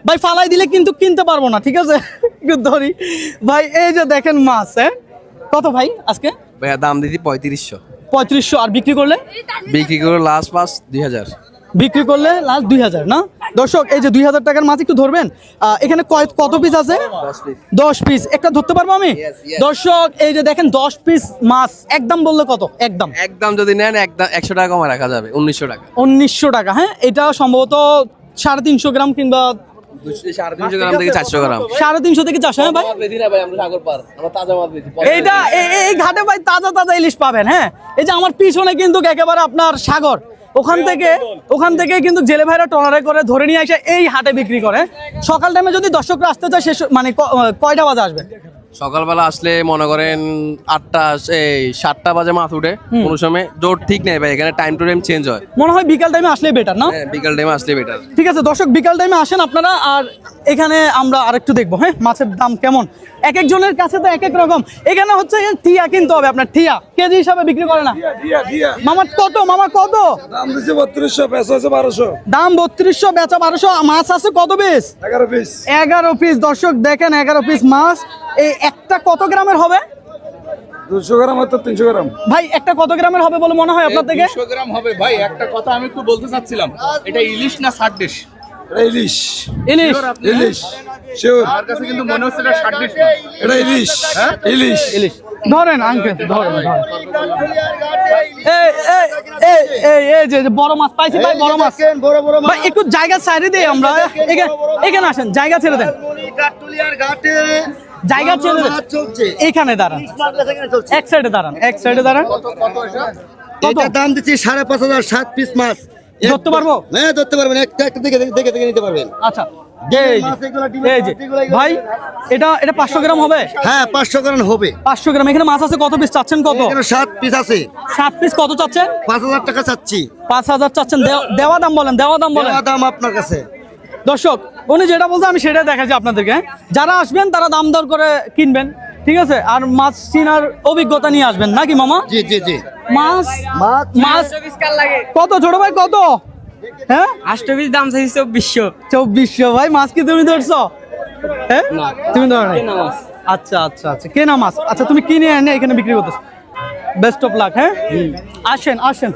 ভাই ফালাই দিলে কিন্তু কিনতে পারবো না, ঠিক আছে? একটু ধরি ভাই। এই যে দেখেন মাছ, হ্যাঁ কত ভাই আজকে? ভাইয়া দাম দিদি 3500। 3500। আর বিক্রি করলে? বিক্রি করে লাস্ট পাস 2000। বিক্রি করলে লাস্ট 2000 না? দর্শক এই যে 2000 টাকার মাছ একটু ধরবেন। এখানে কত পিস আছে? 10 পিস। একটা ধরতে পারবো আমি? দর্শক এই যে দেখেন 10 পিস মাছ, একদম বললে কত? একদম একদম যদি নেন একদম 100 টাকা কমে রাখা যাবে, 1900 টাকা। 1900 টাকা। হ্যাঁ, এটা সম্ভবত 350 গ্রাম কিংবা 350 গ্রাম থেকে 400 গ্রাম। 350 থেকে 400। হ্যাঁ ভাই, এইটা এই ঘাটে ভাই তাজা তাজা ইলিশ পাবেন। হ্যাঁ, এই যে আমার পিছনে কিন্তু একেবারে আপনার সাগর, ওখান থেকে কিন্তু জেলে ভাইরা ট্রলারে করে ধরে নিয়ে এসে এই হাটে বিক্রি করে। সকাল টাইমে যদি দর্শকরা আসতে চায় শেষ মানে কয়টা বাজে আসবে? সকালবেলা আসলে মনে করেন 8টা 7টা বাজে মাছ উঠে, কোনো সময় জোর ঠিক নেই ভাই, এখানে টাইম টু টাইম চেঞ্জ হয়। মনে হয় বিকাল টাইমে আসলে বেটার না? হ্যাঁ, বিকাল টাইমে আসলে বেটার। ঠিক আছে দর্শক, বিকাল টাইমে আসেন আপনারা। আর এখানে আমরা আরেকটু দেখবো, হ্যাঁ মাছের দাম কেমন, এক একজনের কাছে তো এক এক রকম। এখানে হচ্ছে টিয়া কিনতে হবে আপনার, টিয়া কেজি হিসাবে বিক্রি করে না। মামা কত? দাম দিছে 3200, পেঁচা আছে 1200। দাম 3200, বেচা 1200। মাছ আছে কত পিস? 11 পিস। 11 পিস। দর্শক দেখেন 11 পিস মাছ। এই একটা কত গ্রামের হবে? 200 গ্রাম হয়তো 300 গ্রাম। ভাই একটা কত গ্রামের হবে বলে মনে হয় আপনার থেকে? 200 গ্রাম হবে ভাই। একটা কথা আমি একটু বলতে চাচ্ছিলাম, এটা ইলিশ না ষাট ডিশ? এটা ইলিশ। ইলিশ শিওর। আমার কাছে কিন্তু মনে হচ্ছে এটা ষাট ডিশ। এটা ইলিশ। ইলিশ। ধরেন আঙ্কেল, ধরেন। এই যে বড় মাছ পাইছি ভাই, বড় মাছ। ভাই একটু জায়গা ছেড়ে দেই আমরা, এখানে আসেন, জায়গা ছেড়ে দেন, জায়গা ছেড়ে দেন। এখানে দাঁড়ান, এক সাইডে দাঁড়ান। এটার দাম দিচ্ছি 5500, 7 পিস মাছ। ধরতে পারবো? হ্যাঁ ধরতে পারবেন, একটা দেখে নিতে পারবেন। আচ্ছা এই যে ভাই, এটা 500 গ্রাম হবে? হ্যাঁ 500 গ্রাম হবে। 500 গ্রাম। এখানে মাছ আছে কত পিস চাচ্ছেন? কত? এখানে 7 পিস আছে। 7 পিস কত চাচ্ছেন? 5000 টাকা চাচ্ছি। 5000 চাচ্ছেন। দেওয়া দাম বলেন। দেওয়া দাম আপনার কাছে। দর্শক উনি যেটা বলছে আমি সেটাই দেখাচ্ছি আপনাদেরকে। যারা আসবেন তারা দাম দর করে কিনবেন, ঠিক আছে? আর মাছ চিনার অভিজ্ঞতা নিয়ে আসবেন নাকি মামা? জি। মাছ কত ছোট ভাই, কত? হ্যাঁ 8 পিস দাম চাইছি 2400। ভাই মাছ কি তুমি ধরছো? হ্যাঁ তুমি ধরো নাই? আচ্ছা কেনা মাছ। আচ্ছা তুমি কিনে এনে এখানে বিক্রি করতেছো। Best of luck. হ্যাঁ আসেন।